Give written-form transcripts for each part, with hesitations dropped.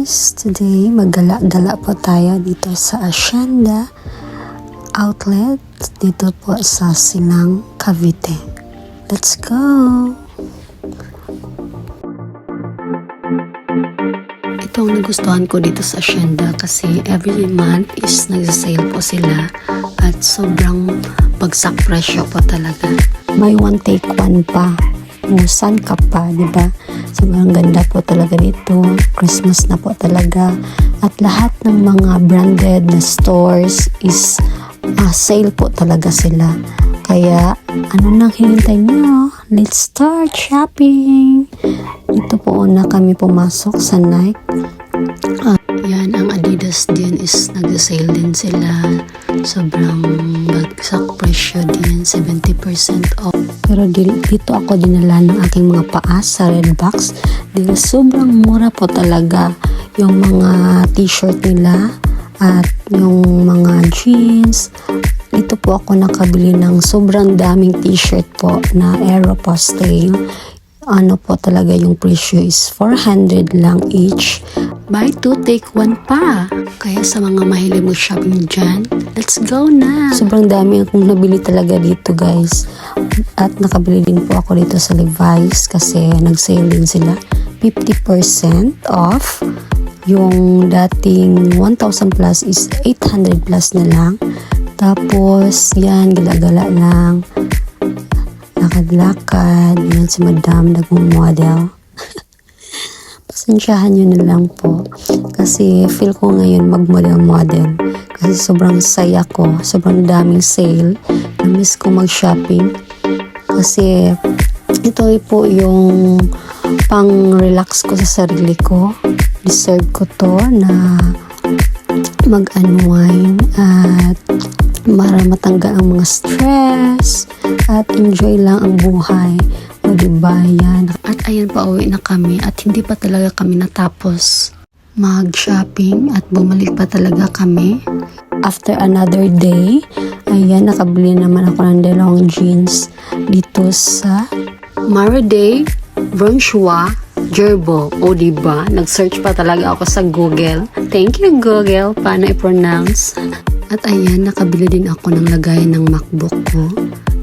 guys! Today, maggala-gala po tayo dito sa Hacienda Outlet dito po sa Silang, Cavite. Let's go! Ito ang nagustuhan ko dito sa Hacienda kasi every month is nag-sale po sila at sobrang bagsak presyo po talaga. Buy one take one pa. Musan ka pa, di ba? Sobrang ganda po talaga dito. Christmas na po talaga. At lahat ng mga branded na stores is sale po talaga sila. Kaya, ano nang hinintay nyo? Let's start shopping! Dito po una kami pumasok sa Nike. Yan, ang Adidas din is nag-sale din sila. Sobrang bagsak presyo din, 70% off. Pero dito ako dinala ng aking mga paa sa Redbox. Dito sobrang mura po talaga yung mga t-shirt nila at yung mga jeans. Dito po ako nakabili ng sobrang daming t-shirt po na Aeropostale. Ano po talaga yung presyo is 400 lang each. Buy 2, take 1 pa. Kaya sa mga mahilig mo shopping dyan, let's go na. Sobrang dami akong nabili talaga dito guys. At nakabili din po ako dito sa Levi's kasi nag-sale din sila. 50% off. Yung dating 1,000 plus is 800 plus na lang. Tapos yan, gala-gala lang. Lakad-lakad. Yan si Madam, nag-model. Pasensyahan nyo na lang po. Kasi feel ko ngayon mag-model-model. Kasi sobrang saya ko. Sobrang daming sale. Na-miss ko mag-shopping. Kasi ito po yung pang-relax ko sa sarili ko. Deserve ko to na mag-unwind at para matanggal ang mga stress at enjoy lang ang buhay. O diba yan? At ayan, pauwi na kami at hindi pa talaga kami natapos mag-shopping at bumalik pa talaga kami. After another day, ayan, nakabili naman ako ng dalawang jeans dito sa Mariday Bronchua Gerbo. O diba? Nag-search pa talaga ako sa Google. Thank you Google. Paano i-pronounce? At ayan, nakabili din ako ng lagayan ng MacBook ko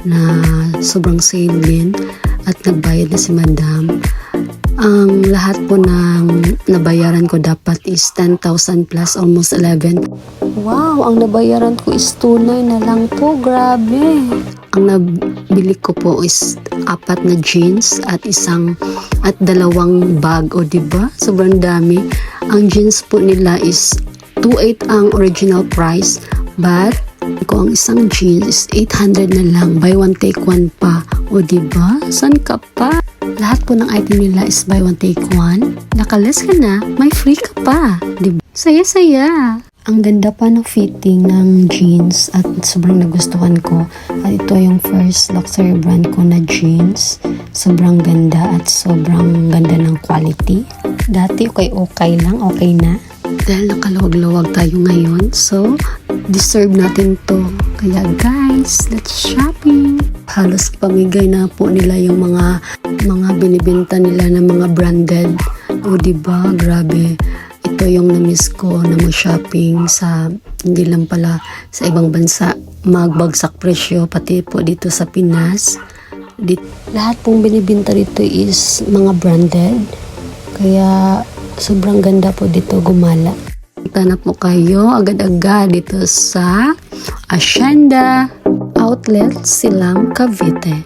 na sobrang sale din at nagbayad na si Madam. Ang lahat po ng nabayaran ko dapat is 10,000 plus, almost 11. Wow, ang nabayaran ko is 2,900 na lang po. Grabe. Ang nabili ko po is 4 na jeans at dalawang bag. O diba? Sobrang dami. Ang jeans po nila is 2,800 ang original price. But, ko ang isang jeans is 800 na lang. Buy one, take one pa. O diba? San ka pa? Lahat po ng item nila is buy one, take one. Nakaless ka na, may free ka pa. Diba? Saya-saya. Ang ganda pa ng fitting ng jeans at sobrang nagustuhan ko. At ito yung first luxury brand ko na jeans. Sobrang ganda at sobrang ganda ng quality. Dati okay lang, okay na. Dahil nakaluwag-luwag tayo ngayon, so deserve natin to. Kaya guys, let's shopping. Halos ipamigay na po nila yung mga binibenta nila ng mga branded. O diba, grabe. Ito yung na-miss ko na mag-shopping sa, hindi lang pala sa ibang bansa, magbagsak presyo, pati po dito sa Pinas. Lahat pong binibenta dito is mga branded. Kaya sobrang ganda po dito gumala. Punta na po kayo agad-agad dito sa Hacienda Outlet Silang, Cavite.